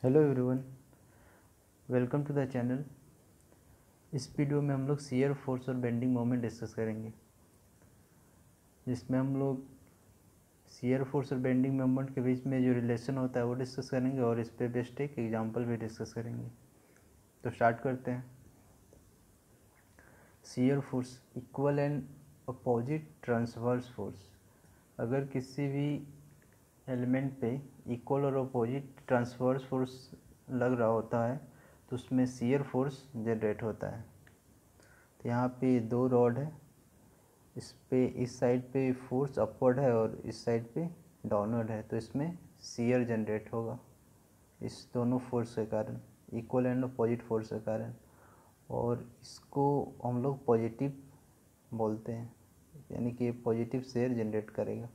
Hello everyone, welcome to the channel. इस video में हम लोग शियर फोर्स और बेंडिंग मोमेंट डिस्कस करेंगे, जिसमें हम लोग शियर फोर्स और बेंडिंग मोमेंट के बीच में जो रिलेशन होता है वो डिस्कस करेंगे और इस पे बेस्ड एक एग्जांपल भी डिस्कस करेंगे। तो स्टार्ट करते हैं। Shear force equal and opposite transverse force. अगर किसी भी एलिमेंट पे इक्वल और अपोजिट ट्रांसवर्स फोर्स लग रहा होता है तो उसमें शियर फोर्स जनरेट होता है। तो यहाँ पे दो रॉड है, इस पे इस साइड पे फोर्स अपवर्ड है और इस साइड पे डाउनवर्ड है, तो इसमें शियर जनरेट होगा इस दोनों फोर्स के कारण, इक्वल एंड अपोजिट फोर्स के कारण। और इसको हम लोग पॉजिटिव बोलते हैं, यानी कि पॉजिटिव शियर जनरेट करेगा।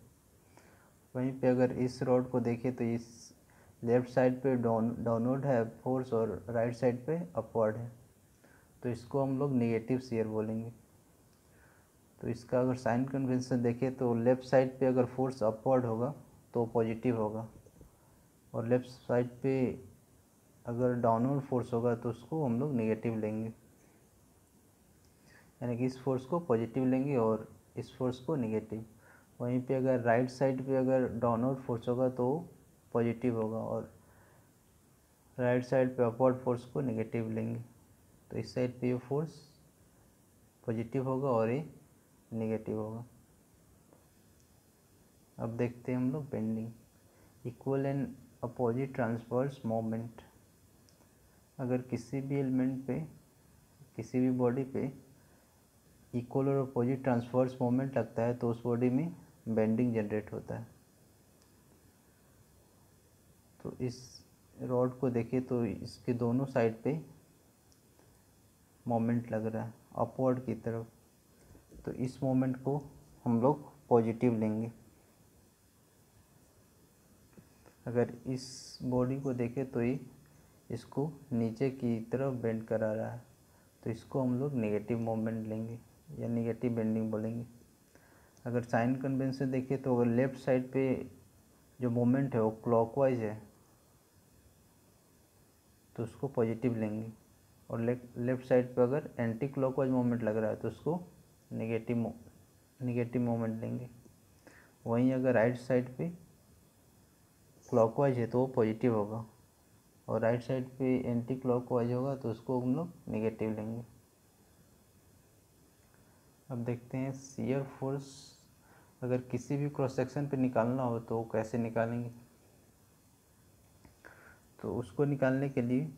वहीं पे अगर इस रॉड को देखें तो इस लेफ़्ट साइड पे डाउनवर्ड है फोर्स और राइट साइड पे अपवर्ड है, तो इसको हम लोग नेगेटिव शियर बोलेंगे। तो इसका अगर साइन कन्वेंशन देखें तो लेफ़्ट साइड पे अगर फोर्स अपवर्ड होगा तो पॉजिटिव होगा, और लेफ़्ट साइड पे अगर डाउनवर्ड फोर्स होगा तो उसको हम लोग नेगेटिव लेंगे, यानी कि इस फोर्स को पॉजिटिव लेंगे और इस फोर्स को नेगेटिव। वहीं पे अगर राइट साइड पे अगर डाउनवर्ड फोर्स होगा तो पॉजिटिव होगा और राइट साइड पे अपवर्ड फोर्स को नेगेटिव लेंगे, तो इस साइड पे ये फोर्स पॉजिटिव होगा और ये नेगेटिव होगा। अब देखते हैं हम लोग bending equal and opposite transverse moment. अगर किसी भी एलिमेंट पे, किसी भी बॉडी पे इक्वल और अपोजिट ट्रांसवर्स मोमेंट लगता है तो उस बॉडी में बेंडिंग जनरेट होता है। तो इस रॉड को देखें तो इसके दोनों साइड पे मोमेंट लग रहा है अपवर्ड की तरफ, तो इस मोमेंट को हम लोग पॉजिटिव लेंगे। अगर इस बॉडी को देखें तो ये इसको नीचे की तरफ बेंड करा रहा है, तो इसको हम लोग नेगेटिव मोमेंट लेंगे या नेगेटिव बेंडिंग बोलेंगे। अगर साइन कन्वेंशन देखें तो अगर लेफ़्ट साइड पे जो मोमेंट है वो क्लॉकवाइज है तो उसको पॉजिटिव लेंगे, और लेफ़्ट साइड पे अगर एंटी क्लॉकवाइज मोमेंट लग रहा है तो उसको नेगेटिव मोमेंट लेंगे। वहीं अगर राइट साइड पे क्लॉकवाइज है तो वो पॉजिटिव होगा, और राइट साइड पे एंटी क्लॉकवाइज होगा तो उसको हम लोग नेगेटिव लेंगे। अब देखते हैं शियर फोर्स अगर किसी भी क्रॉस सेक्शन पे निकालना हो तो कैसे निकालेंगे। तो उसको निकालने के लिए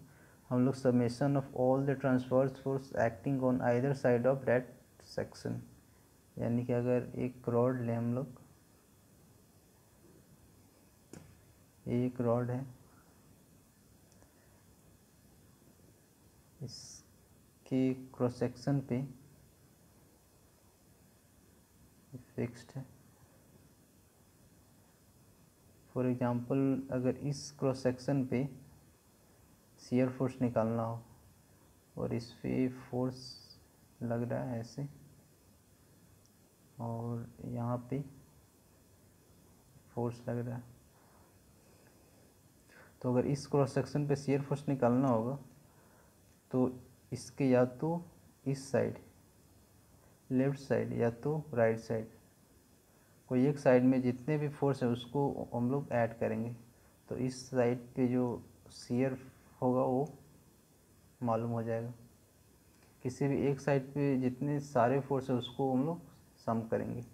हम लोग summation of all the transverse force acting on either side of that section, यानी कि अगर एक रॉड लें हम लोग, एक रॉड है, इसके क्रॉस सेक्शन पे फिक्स्ड है। फॉर एग्जांपल अगर इस क्रॉस सेक्शन पे शियर फोर्स निकालना हो और इस पे फोर्स लग रहा है ऐसे, और यहाँ पे फोर्स लग रहा है, तो अगर इस क्रॉस सेक्शन पे शियर फोर्स निकालना होगा तो इसके या तो इस साइड लेफ़्ट साइड या तो राइट साइड, कोई एक साइड में जितने भी फोर्स है उसको हम लोग ऐड करेंगे, तो इस साइड पे जो शियर होगा वो मालूम हो जाएगा। किसी भी एक साइड पे जितने सारे फोर्स है उसको हम लोग सम करेंगे।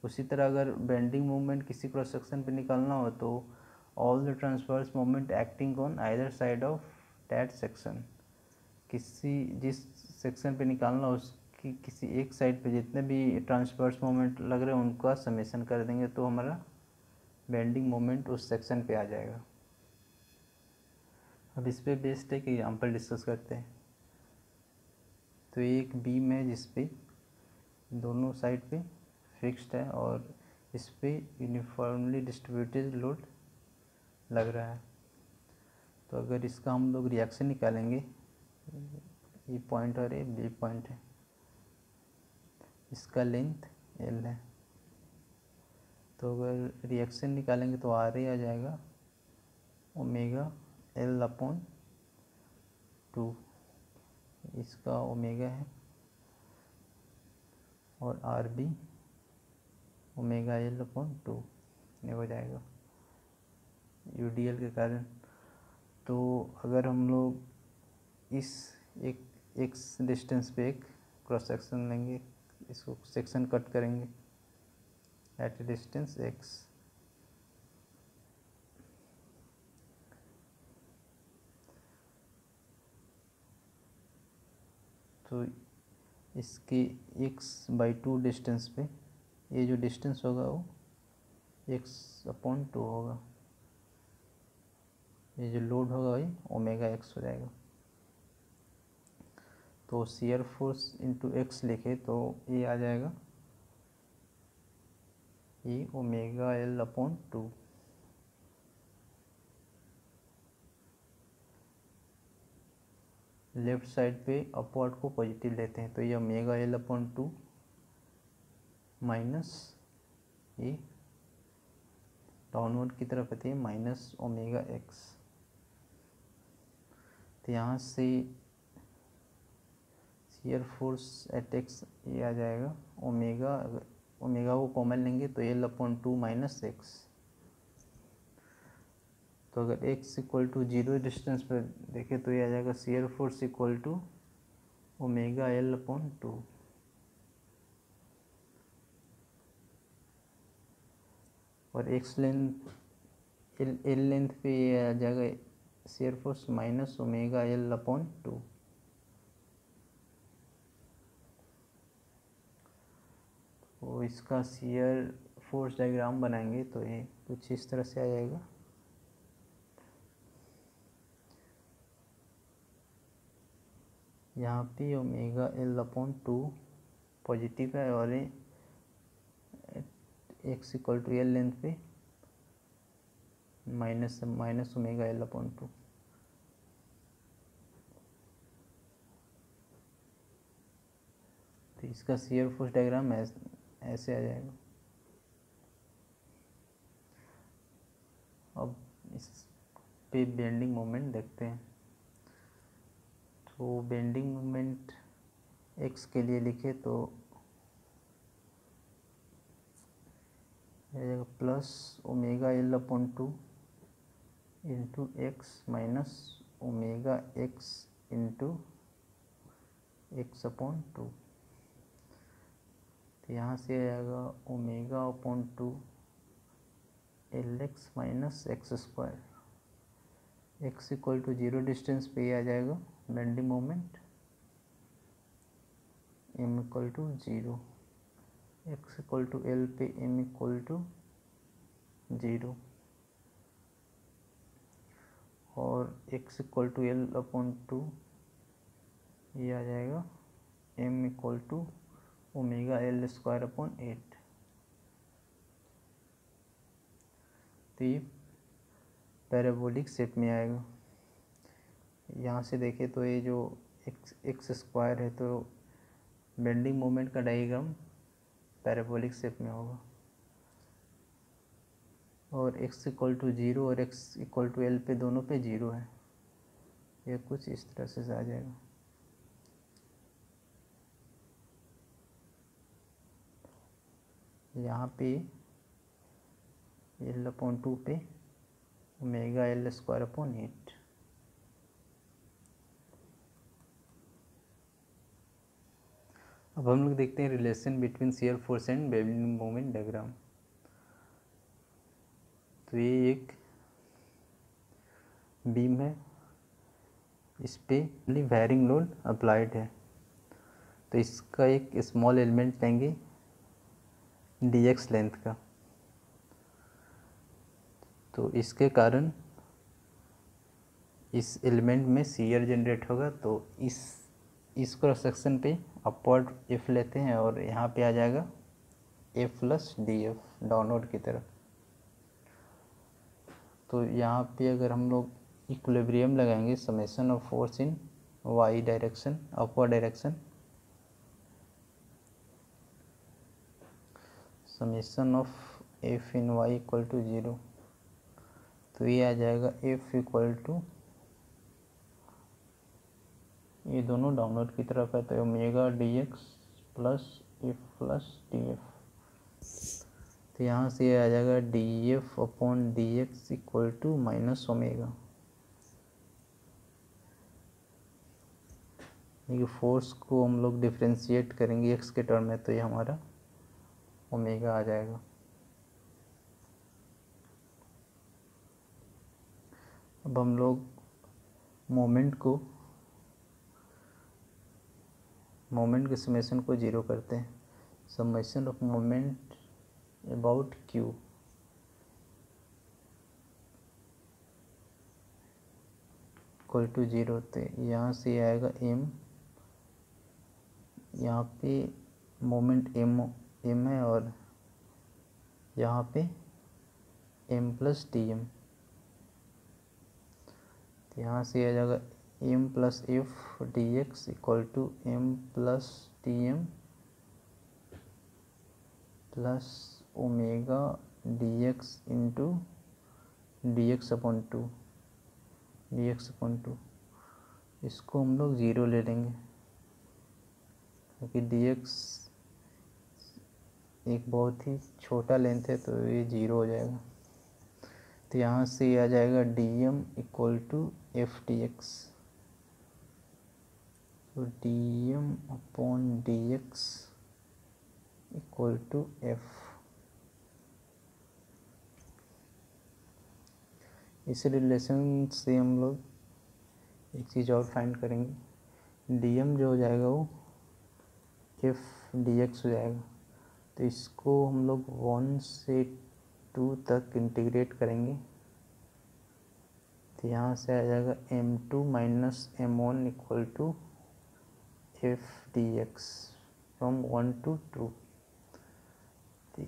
उसी तरह अगर बेंडिंग मोमेंट किसी क्रॉस सेक्शन पे निकालना हो तो all the transverse moment acting on either side of that section, किसी जिस सेक्शन पे निकालना हो उसकी किसी एक साइड पे जितने भी ट्रांसवर्स मोमेंट लग रहे हैं उनका समेशन कर देंगे तो हमारा बेंडिंग मोमेंट उस सेक्शन पे आ जाएगा। अब इस पे बेस्ड एक एग्जांपल डिस्कस करते हैं। तो एक बीम है जिस पे दोनों साइड पे फिक्स्ड है और इस पे यूनिफॉर्मली डिस्ट्रीब्यूटेड लोड लग रहा है। तो अगर इसका हम लोग रिएक्शन निकालेंगे, ये पॉइंट और ये बी पॉइंट है, इसका लेंथ एल है, तो अगर रिएक्शन निकालेंगे तो आर ए आ जाएगा ओमेगा एल अपॉन 2, इसका ओमेगा है, और R B omega L upon 2 ये हो जाएगा यूडीएल के कारण। तो अगर हम लोग इस एक एक्स डिस्टेंस पे एक क्रॉस सेक्शन लेंगे, इसको सेक्शन कट करेंगे एट डिस्टेंस एक्स, तो इसके x/2 डिस्टेंस पे ये जो डिस्टेंस होगा वो x/2 होगा, ये जो लोड होगा वही ओमेगा एक्स हो जाएगा। तो शियर फोर्स इंटू एक्स लिखे तो ये आ जाएगा ये omega L upon 2। Left side पे अपवर्ड को पॉजिटिव लेते हैं तो ये ओमेगा एल अपॉन 2 माइनस ये डाउनवर्ड की तरफ आती है माइनस ओमेगा एक्स। तो यहाँ से शियर फोर्स एट एक्स ये आ जाएगा ओमेगा, अगर ओमेगा को कॉमन लेंगे तो एल अपॉन 2 माइनस एक्स। तो अगर x इक्वल टू 0 डिस्टेंस पर देखें तो ये आ जाएगा shear force equal to omega L upon 2। और x लेंथ एल लेंथ पे ये आ जाएगा shear force minus omega L upon 2। तो इसका शियर फोर्स डायग्राम बनाएंगे तो ये कुछ इस तरह से आ जाएगा। यहाँ पे ओमेगा एल अपॉन 2 पॉजिटिव है और ये X equal to L length पे माइनस ओमेगा एल अपॉन 2। तो इसका शियर फोर्स डायग्राम ऐसे आ जाएगा। अब इस पे बेंडिंग मोमेंट देखते हैं। तो बेंडिंग मोमेंट एक्स के लिए लिखे तो plus omega L upon 2 into X minus omega X into X upon 2। तो यहाँ से आ जाएगा omega upon 2 L X minus X square. X equal to 0 distance पे ये आ जाएगा bending moment m equal to 0, X equal to L पे m इक्वल टू 0 और x equal to L upon 2 ये आ जाएगा m equal to omega L square upon 8। तो ये पैराबोलिक शेप में आएगा। यहाँ से देखें तो ये जो एक्स स्क्वायर है तो बेंडिंग मोमेंट का डायग्राम पैराबोलिक शेप में होगा और x इक्वल टू 0 और x इक्वल टू एल पे दोनों पे 0 है। ये कुछ इस तरह से आ जाएगा। यहाँ पे एल अपॉन 2 पे ओमेगा एल स्क्वायर अपॉन 8। अब हम लोग देखते हैं relation between shear force and bending moment diagram. तो ये एक बीम है, इस पे वेयरिंग लोड अप्लाइड है। तो इसका एक स्मॉल एलिमेंट लेंगे dx लेंथ का, तो इसके कारण इस एलिमेंट में शियर जनरेट होगा। तो इस क्रॉस सेक्शन पे अपवर्ड एफ लेते हैं और यहाँ पे आ जाएगा F plus D F downward की तरफ। तो यहाँ पे अगर हम लोग इक्विलिब्रियम लगाएंगे summation of force in Y direction upward direction, summation of F in Y equal to 0, तो ये आ जाएगा एफ इक्वल टू ये दोनों डाउनवर्ड की तरफ है, तो omega D X plus F plus D F. तो यहाँ से ये आ जाएगा D F upon D X equal to minus omega. ये फोर्स को हम लोग डिफ्रेंशिएट करेंगे एक्स के टर्म में, तो ये हमारा ओमेगा आ जाएगा। अब हम लोग मोमेंट के समेशन को जीरो करते हैं। Summation of moment about Q equal to zero. तो यहाँ से आएगा एम, यहाँ पे मोमेंट एम है और यहाँ पे एम प्लस टी एम। तो यहाँ से आ जाएगा M plus F D X equal to M plus T M plus omega D X into D X upon two. इसको हम लोग ज़ीरो ले लेंगे क्योंकि डी एक्स एक बहुत ही छोटा लेंथ है, तो ये ज़ीरो हो जाएगा। तो यहाँ से आ जाएगा D M equal to F D X. तो D M upon D X equal to F. इस रिलेशन से हम लोग एक चीज़ और फाइंड करेंगे। डी एम जो हो जाएगा वो एफ डी एक्स हो जाएगा। तो इसको हम लोग 1 से 2 तक इंटीग्रेट करेंगे। तो यहाँ से आ जाएगा m2 minus m1 equal to F D X from 1 to 2। तो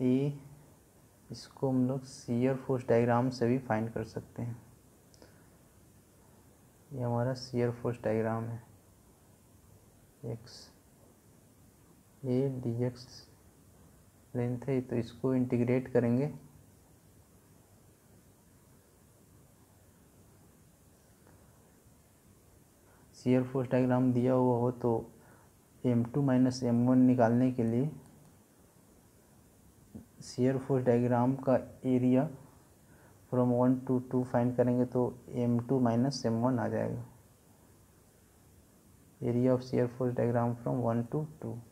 ये इसको हम लोग शियर फोर्स डायग्राम से भी फाइंड कर सकते हैं। ये हमारा शियर फोर्स डायग्राम है। एक्स ये डी एक्स लेंथ है, तो इसको इंटीग्रेट करेंगे। शियर फोर्स डायग्राम दिया हुआ हो तो m2 माइनस m1 निकालने के लिए शियर फोर्स डायग्राम का एरिया फ्रॉम 1 to 2 फाइंड करेंगे, तो m2 माइनस m1 आ जाएगा। Area of shear force diagram from 1 to 2।